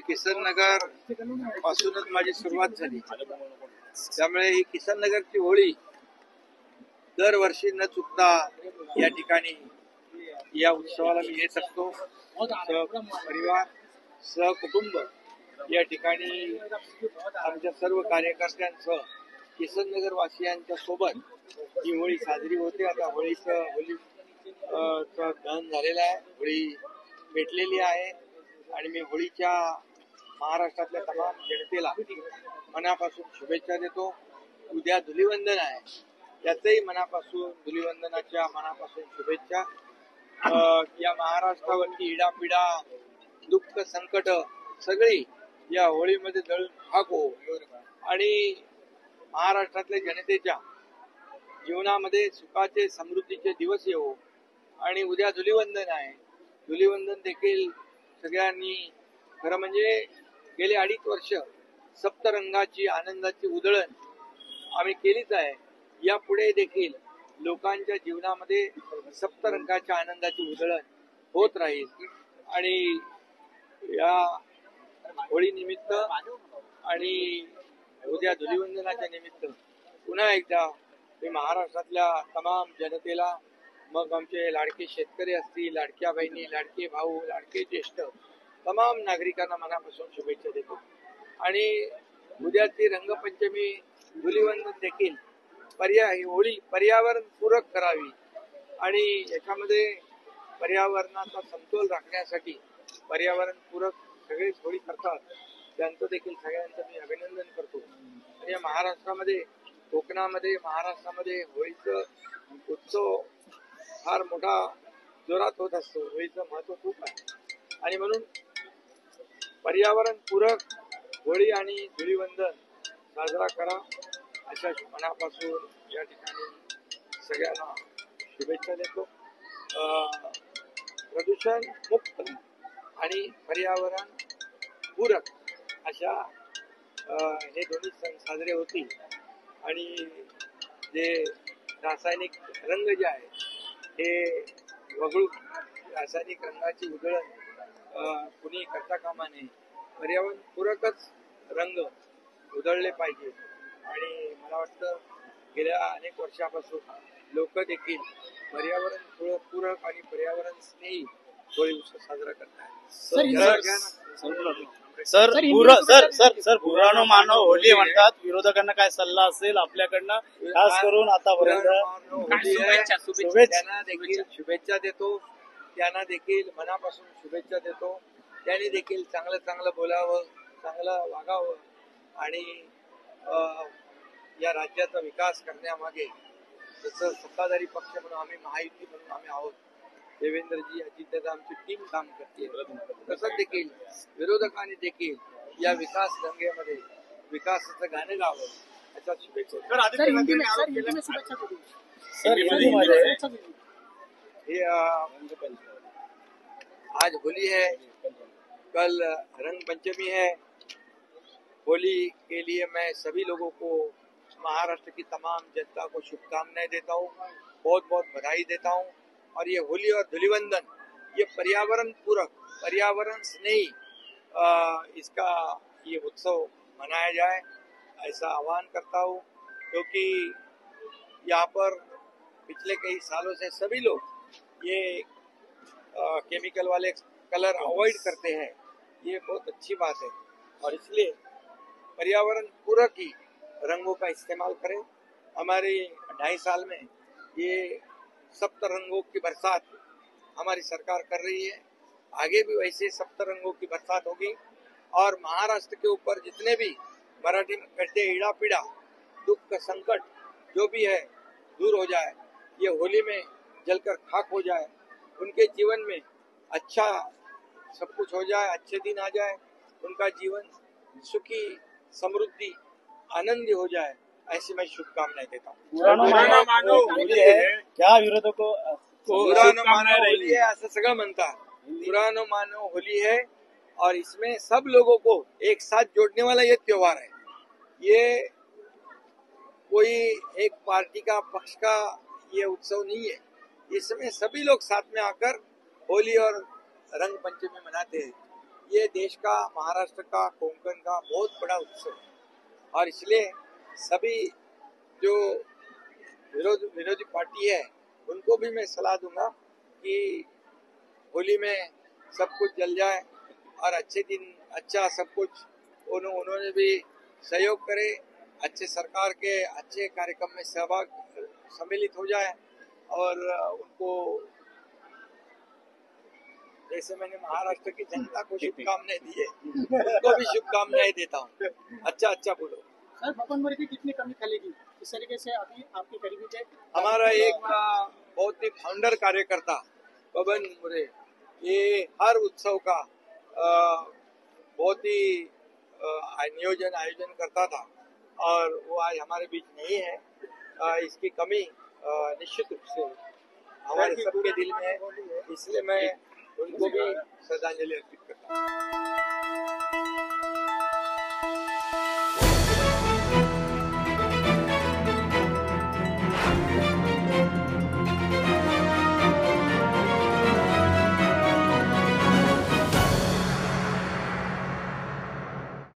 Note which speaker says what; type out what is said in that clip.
Speaker 1: किसन नगर पासूनच माझी सुरुवात झाली. त्यामुळे ही किसन नगरची होळी दरवर्षी न चुकता या ठिकाणी या उत्सवाला मी येत असतो. परिवार सहकुटुंब या ठिकाणी आमच्या सर्व कार्यकर्त्यांसह किसन नगर वासियांच्या सोबत ही होळी साजरी होते. आता होळी दहन झालेलं आहे, होळी पेटलेली आहे आणि मी होळीच्या महाराष्ट्रातल्या तमाम जनतेला मनापासून शुभेच्छा देतो. उद्या धुलीवंदन आहे, त्याचही मनापासून धुलीवंदनाच्या मनापासून शुभेच्छा. या महाराष्ट्रावरती इडापिडा दुःख संकट सगळी या होळीमध्ये जळून खाक हो आणि महाराष्ट्रातल्या जनतेच्या जीवनामध्ये सुखाचे समृद्धीचे दिवस येवो. आणि उद्या धुलीवंदन आहे, धुलीवंदन देखील सगळ्यांनी खरं म्हणजे गेले 2.5 वर्ष सप्तरंगाची आनंदाची उधळण आम्ही केलीच आहे. यापुढे देखील लोकांच्या जीवनामध्ये सप्तरंगाच्या आनंदाची उधळण होत राहील. आणि या होळी निमित्त आणि उद्या धुलीवंदनाच्या निमित्त पुन्हा एकदा मी महाराष्ट्रातल्या तमाम जनतेला, मग आमचे लाडके शेतकरी असतील, लाडक्या बहिणी, लाडके भाऊ, लाडके ज्येष्ठ तमाम नागरिकांना मनापासून शुभेच्छा देतो. आणि उद्याची रंगपंचमी धुलीवंदन देखील होळी पर्यावरण पूरक करावी आणि याच्यामध्ये पर्यावरणाचा समतोल राखण्यासाठी पर्यावरण पूरक सगळेच होळी करतात, त्यांचं देखील सगळ्यांचं मी अभिनंदन करतो. आणि या महाराष्ट्रामध्ये, कोकणामध्ये, महाराष्ट्रामध्ये होळीचं उत्सव फार मोठा जोरात होत असतो. होळीचं महत्व खूप आहे आणि म्हणून पर्यावरण पूरक होळी आणि धुलीवंदन साजरा करा अशा मनापासून या ठिकाणी सगळ्यांना शुभेच्छा देतो. प्रदूषण मुक्त आणि पर्यावरण पूरक अशा हे दोन्ही सण साजरे होतील. आणि जे रासायनिक रंग जे आहे हे वगळून रासायनिक रंगाची उधळण कुणी करता कामा नये. पर्यावरण पूरकच रंग उधळले पाहिजे. आणि मला वाटतं गेल्या अनेक वर्षापासून लोक देखील पर्यावरण पूरक आणि पर्यावरण स्नेही होळी उत्सव साजरा करतात.
Speaker 2: सर पुराणो मानव होली म्हणतात, विरोधकांना काय सल्ला असेल आपल्याकडनं खास करून आतापर्यंत?
Speaker 1: शुभेच्छा देतो, त्यांना देखील मनापासून शुभेच्छा देतो. त्यांनी देखील चांगलं बोलावं, चांगलं वागावं आणि या राज्याचा विकास करण्यामागे जसं सत्ताधारी पक्ष म्हणून आम्ही, महायुती म्हणून आम्ही आहोत, देवेंद्रजी, अजितदादा आमची टीम काम करते, तसंच देखील विरोधकांनी देखील या विकास गंगेमध्ये विकासाचं गाणं गावं याचा शुभेच्छा. आज होली है, कल रंग पंचमी है. होली के लिए मैं सभी लोगों को, महाराष्ट्र की तमाम जनता को शुभकामनाएं देता हूँ, बहुत बहुत बधाई देता हूँ. और ये होली और धुलीवंदन ये पर्यावरण पूरक, पर्यावरण स्नेही इसका ये उत्सव मनाया जाए ऐसा आह्वान करता हूँ. क्योंकि यहाँ पर पिछले कई सालों से सभी लोग ये केमिकल वाले कलर अवॉइड करते हैं, ये बहुत अच्छी बात है. और इसलिए पर्यावरण पूरक ही रंगों का इस्तेमाल करें. हमारे 2.5 साल में ये सप्त रंगों की बरसात हमारी सरकार कर रही है. आगे भी वैसे सप्त रंगों की बरसात होगी और महाराष्ट्र के ऊपर जितने भी मराठी में कहते हैं इड़ा पीड़ा, दुख संकट जो भी है दूर हो जाए, ये होली में जलकर खाक हो जाए, उनके जीवन में अच्छा सब कुछ हो जाए, अच्छे दिन आ जाए, उनका जीवन सुखी समृद्धि आनंदी हो जाए, ऐसी मैं शुभकामनाएं देता हूँ.
Speaker 2: क्या विरोधकों
Speaker 1: पुरानो मानव होली है असं सगळं म्हणतात. पुरानो मानव होली है और इसमें सब लोगों को एक साथ जोड़ने वाला ये त्योहार है. ये कोई एक पार्टी का, पक्ष का ये उत्सव नहीं है. इसमें सभी लोग साथ में आकर होली और रंग पंचमी मनाते हैं. ये देश का, महाराष्ट्र का, कोंकण का बहुत बड़ा उत्सव है और इसलिए सभी जो विरोधी पार्टी है उनको भी मैं सलाह दूंगा कि होली में सब कुछ जल जाए और अच्छे दिन अच्छा सब कुछ उन्होंने भी सहयोग करे, अच्छे सरकार के अच्छे कार्यक्रम में सम्मिलित हो जाए और उनको जैसे मैंने महाराष्ट्र की जनता को शुभकामनाएं दी है उनको भी शुभकामनाएं देता हूँ। अच्छा बोलो
Speaker 3: सर। बबन मुरे की कितनी कमी खलेगी इस तरीके से अभी आपके करीबी थे?
Speaker 1: हमारा एक बहुत ही फाउंडर कार्यकर्ता बबन मुरे ये हर उत्सव का बहुत ही आयोजन करता था और वो आज हमारे बीच नहीं है। इसकी कमी निश्चित रूप से हमारे सबके दिल में है, इसलिए मैं उनको भी श्रद्धांजलि अर्पित करता हूँ।